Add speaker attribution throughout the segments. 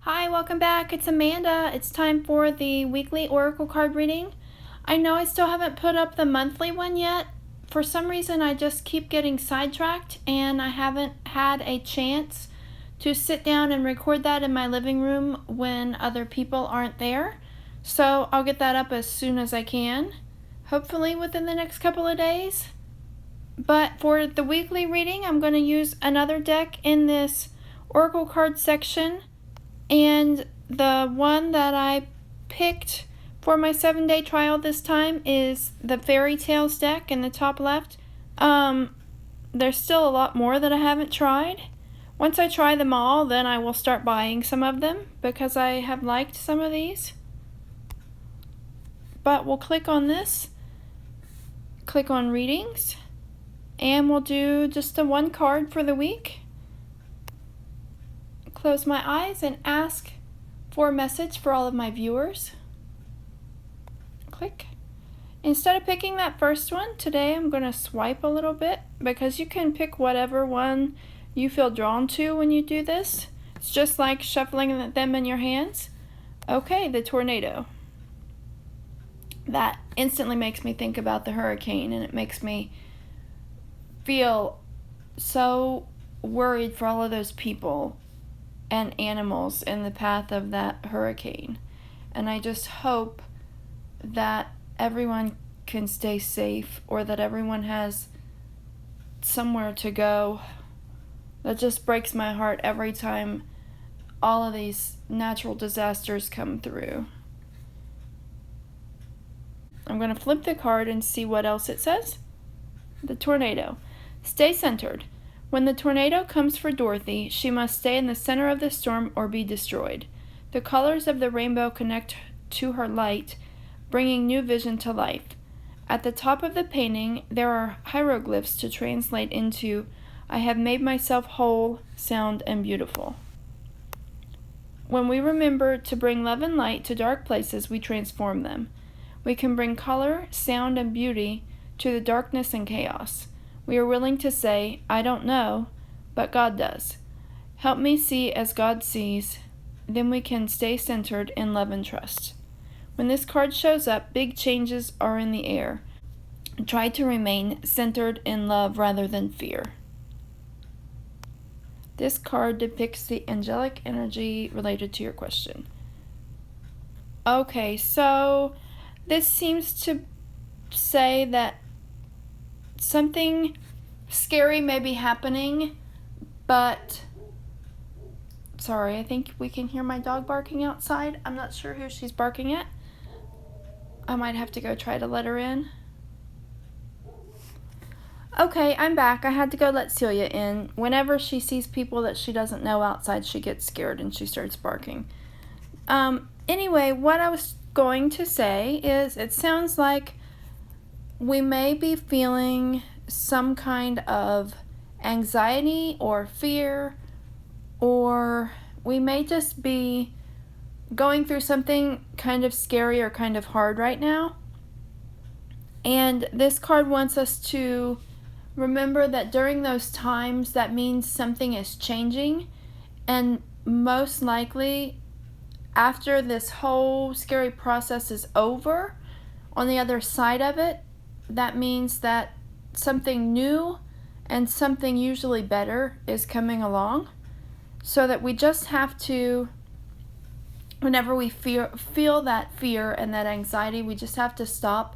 Speaker 1: Hi, welcome back. It's Amanda. It's time for the weekly oracle card reading. I know I still haven't put up the monthly one yet. For some reason, I just keep getting sidetracked and I haven't had a chance to sit down and record that in my living room when other people aren't there. So I'll get that up as soon as I can, hopefully within the next couple of days. But for the weekly reading, I'm going to use another deck in this oracle card section. And the one that I picked for my 7-day trial this time is the Fairy Tales deck in the top left. There's still a lot more that I haven't tried. Once I try them all, then I will start buying some of them because I have liked some of these. But we'll click on this, click on readings, and we'll do just the one card for the week. Close my eyes and ask for a message for all of my viewers. Click. Instead of picking that first one, today I'm going to swipe a little bit because you can pick whatever one you feel drawn to when you do this. It's just like shuffling them in your hands. Okay, the tornado. That instantly makes me think about the hurricane, and it makes me feel so worried for all of those people and animals in the path of that hurricane. And I just hope that everyone can stay safe, or that everyone has somewhere to go. That just breaks my heart every time all of these natural disasters come through. I'm going to flip the card and see what else it says. The tornado. Stay centered. When the tornado comes for Dorothy, she must stay in the center of the storm or be destroyed. The colors of the rainbow connect to her light, bringing new vision to life. At the top of the painting, there are hieroglyphs to translate into, "I have made myself whole, sound, and beautiful." When we remember to bring love and light to dark places, we transform them. We can bring color, sound, and beauty to the darkness and chaos. We are willing to say, "I don't know, but God does. Help me see as God sees." Then we can stay centered in love and trust. When this card shows up, big changes are in the air. Try to remain centered in love rather than fear. This card depicts the angelic energy related to your question. Okay, so this seems to say that something scary may be happening, but sorry, I think we can hear my dog barking outside. I'm not sure who she's barking at. I might have to go try to let her in. Okay, I'm back. I had to go let Celia in. Whenever she sees people that she doesn't know outside, she gets scared and she starts barking. Anyway, what I was going to say is it sounds like we may be feeling some kind of anxiety or fear, or we may just be going through something kind of scary or kind of hard right now. And this card wants us to remember that during those times, that means something is changing, and most likely after this whole scary process is over, on the other side of it, that means that something new and something usually better is coming along. So that we just have to, whenever we feel that fear and that anxiety, we just have to stop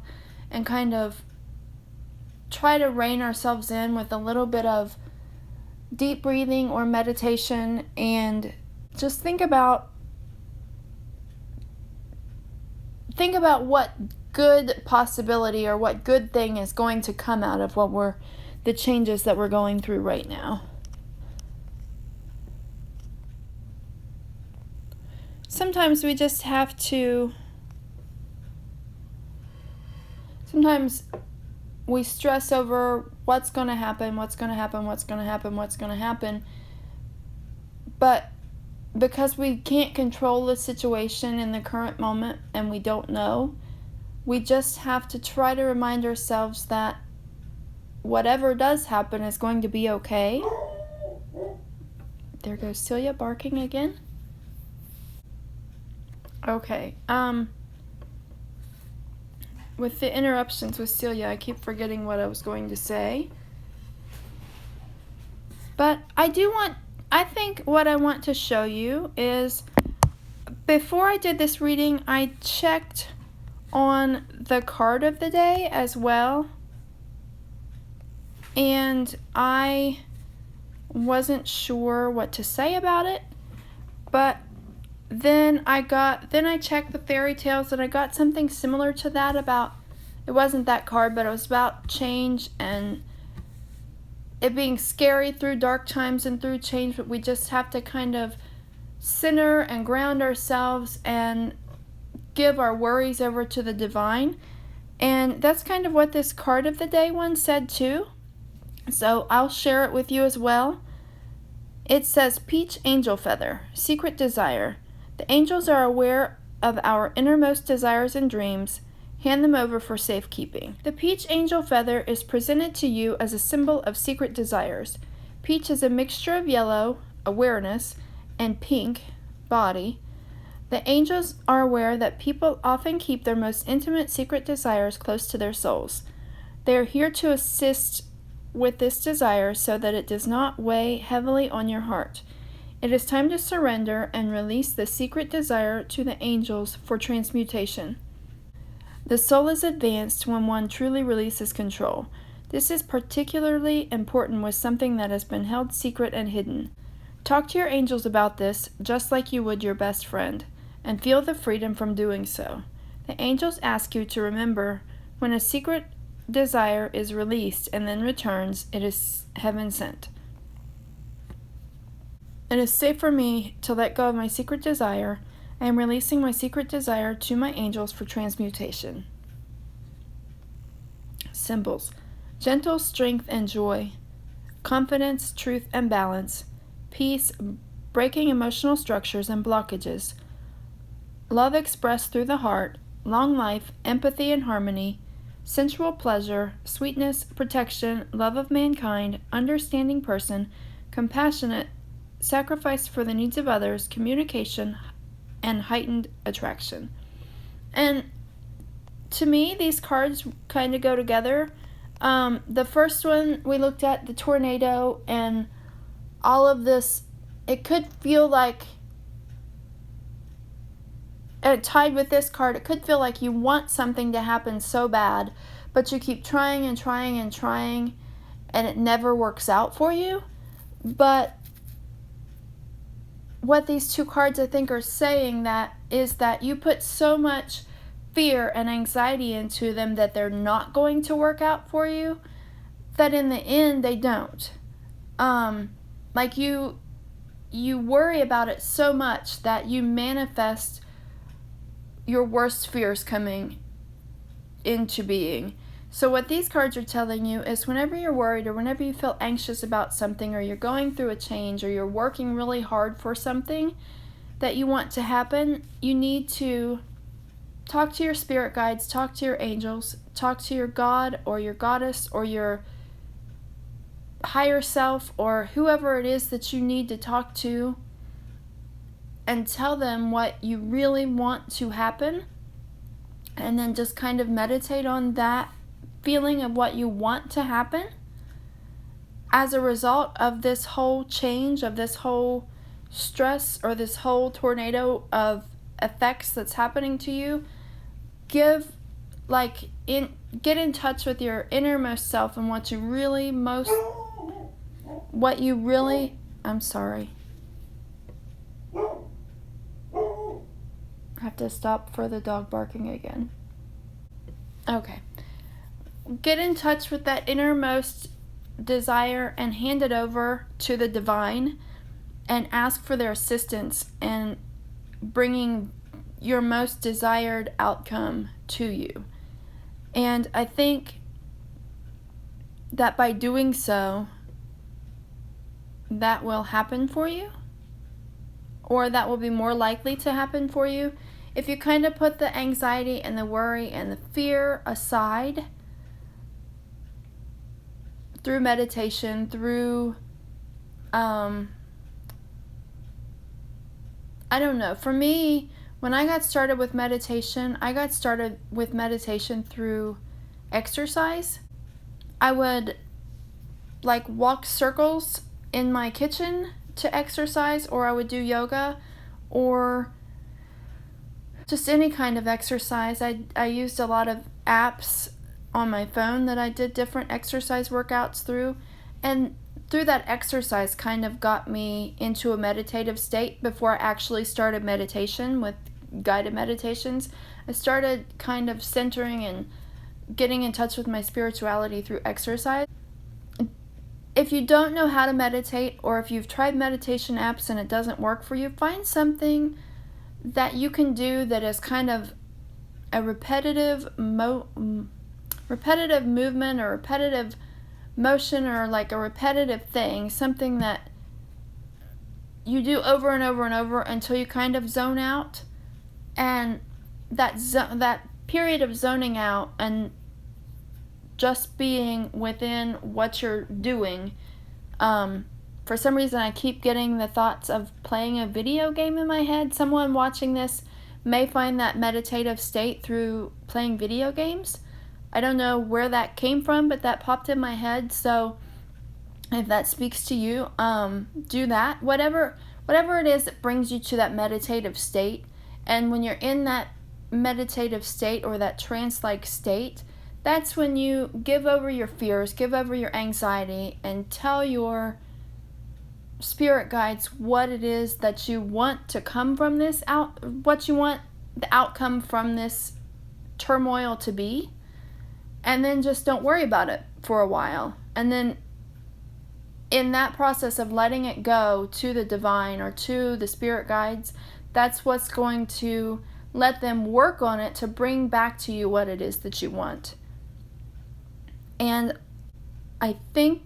Speaker 1: and kind of try to rein ourselves in with a little bit of deep breathing or meditation, and just think about what good possibility or what good thing is going to come out of the changes that we're going through right now. Sometimes we just have to, sometimes we stress over what's going to happen, but because we can't control the situation in the current moment and we don't know, we just have to try to remind ourselves that whatever does happen is going to be okay. There goes Celia barking again. Okay. With the interruptions with Celia, I keep forgetting what I was going to say. But I think what I want to show you is, before I did this reading, I checked on the card of the day as well. And I wasn't sure what to say about it. But then I checked the fairy tales, and I got something similar to that about, it wasn't that card, but it was about change and it being scary through dark times and through change, but we just have to kind of center and ground ourselves and give our worries over to the divine. And that's kind of what this card of the day one said too. So I'll share it with you as well. It says, Peach Angel Feather, Secret Desire. The angels are aware of our innermost desires and dreams. Hand them over for safekeeping. The peach angel feather is presented to you as a symbol of secret desires. Peach is a mixture of yellow, awareness, and pink, body. The angels are aware that people often keep their most intimate secret desires close to their souls. They are here to assist with this desire so that it does not weigh heavily on your heart. It is time to surrender and release the secret desire to the angels for transmutation. The soul is advanced when one truly releases control. This is particularly important with something that has been held secret and hidden. Talk to your angels about this just like you would your best friend, and feel the freedom from doing so. The angels ask you to remember, when a secret desire is released and then returns, it is heaven sent. It is safe for me to let go of my secret desire. I am releasing my secret desire to my angels for transmutation. Symbols: gentle strength and joy, confidence, truth, and balance, peace, breaking emotional structures and blockages, love expressed through the heart, long life, empathy and harmony, sensual pleasure, sweetness, protection, love of mankind, understanding person, compassionate, sacrifice for the needs of others, communication, and heightened attraction. And to me, these cards kind of go together. The first one we looked at, the tornado, and all of this, it could feel like, tied with this card, it could feel like you want something to happen so bad, but you keep trying and trying and trying, and it never works out for you. But what these two cards, I think, are saying is that you put so much fear and anxiety into them that they're not going to work out for you, that in the end they don't. Like you worry about it so much that you manifest your worst fears coming into being. So what these cards are telling you is, whenever you're worried or whenever you feel anxious about something, or you're going through a change, or you're working really hard for something that you want to happen, you need to talk to your spirit guides, talk to your angels, talk to your God or your goddess or your higher self, or whoever it is that you need to talk to, and tell them what you really want to happen, and then just kind of meditate on that feeling of what you want to happen. As a result of this whole change, of this whole stress, or this whole tornado of effects that's happening to you, get in touch with your innermost self and I'm sorry. I have to stop for the dog barking again. Okay. Get in touch with that innermost desire and hand it over to the divine, and ask for their assistance in bringing your most desired outcome to you. And I think that by doing so, that will happen for you, or that will be more likely to happen for you if you kind of put the anxiety and the worry and the fear aside through meditation, through I don't know. For me, when I got started with meditation, I got started with meditation through exercise. I would like walk circles in my kitchen to exercise, or I would do yoga, or just any kind of exercise. I used a lot of apps on my phone that I did different exercise workouts through, and through that exercise kind of got me into a meditative state before I actually started meditation with guided meditations. I started kind of centering and getting in touch with my spirituality through exercise. If you don't know how to meditate, or if you've tried meditation apps and it doesn't work for you, find something that you can do that is kind of a repetitive movement or repetitive motion, or like a repetitive thing, something that you do over and over and over until you kind of zone out. And that period of zoning out and just being within what you're doing. For some reason, I keep getting the thoughts of playing a video game in my head. Someone watching this may find that meditative state through playing video games. I don't know where that came from, but that popped in my head. So if that speaks to you, do that. Whatever it is that brings you to that meditative state. And when you're in that meditative state or that trance-like state, that's when you give over your fears, give over your anxiety, and tell your spirit guides what it is that you want to come from this what you want the outcome from this turmoil to be. And then just don't worry about it for a while. And then in that process of letting it go to the divine or to the spirit guides, that's what's going to let them work on it to bring back to you what it is that you want. And I think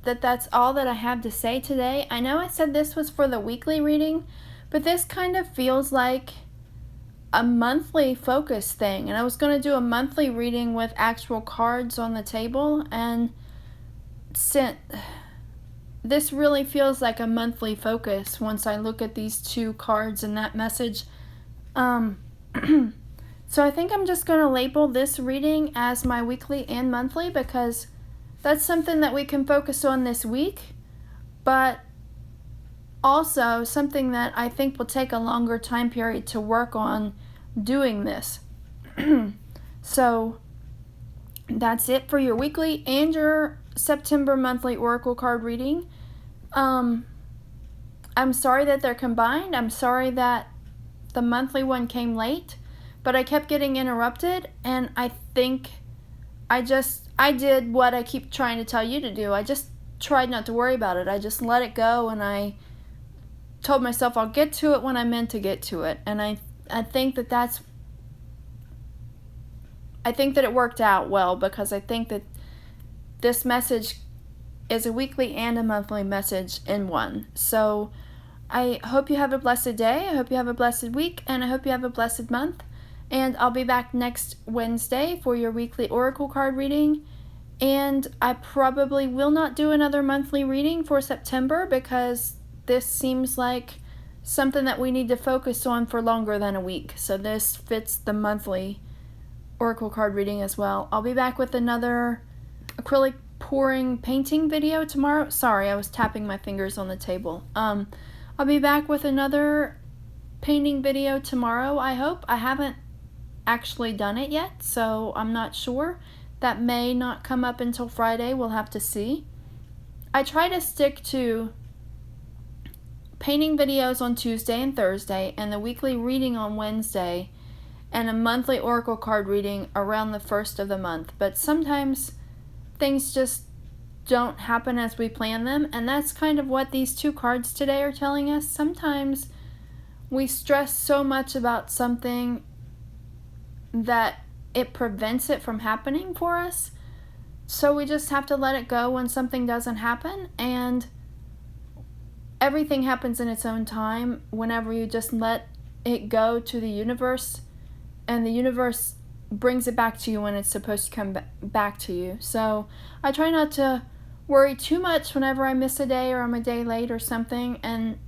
Speaker 1: that that's all that I have to say today. I know I said this was for the weekly reading, but this kind of feels like a monthly focus thing. And I was going to do a monthly reading with actual cards on the table, and this really feels like a monthly focus once I look at these two cards and that message. So I think I'm just going to label this reading as my weekly and monthly, because that's something that we can focus on this week, but also something that I think will take a longer time period to work on doing this. So that's it for your weekly and your September monthly oracle card reading. I'm sorry that they're combined. I'm sorry that the monthly one came late, but I kept getting interrupted, and I think I did what I keep trying to tell you to do. I just tried not to worry about it. I just let it go, and I told myself I'll get to it when I'm meant to get to it. And I think that it worked out well, because I think that this message is a weekly and a monthly message in one. So I hope you have a blessed day. I hope you have a blessed week, and I hope you have a blessed month. And I'll be back next Wednesday for your weekly oracle card reading. And I probably will not do another monthly reading for September, because this seems like something that we need to focus on for longer than a week. So this fits the monthly oracle card reading as well. I'll be back with another acrylic pouring painting video tomorrow. Sorry, I was tapping my fingers on the table. I'll be back with another painting video tomorrow, I hope. I haven't actually done it yet, so I'm not sure. That may not come up until Friday. We'll have to see. I try to stick to painting videos on Tuesday and Thursday, and the weekly reading on Wednesday, and a monthly oracle card reading around the first of the month. But sometimes things just don't happen as we plan them, and that's kind of what these two cards today are telling us. Sometimes we stress so much about something that it prevents it from happening for us. So we just have to let it go when something doesn't happen, and everything happens in its own time whenever you just let it go to the universe, and the universe brings it back to you when it's supposed to come back to you. So I try not to worry too much whenever I miss a day or I'm a day late or something. And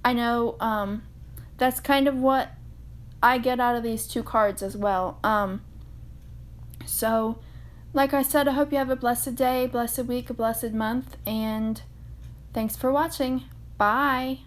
Speaker 1: I know that's kind of what I get out of these two cards as well. So, like I said, I hope you have a blessed day, blessed week, a blessed month, and thanks for watching. Bye.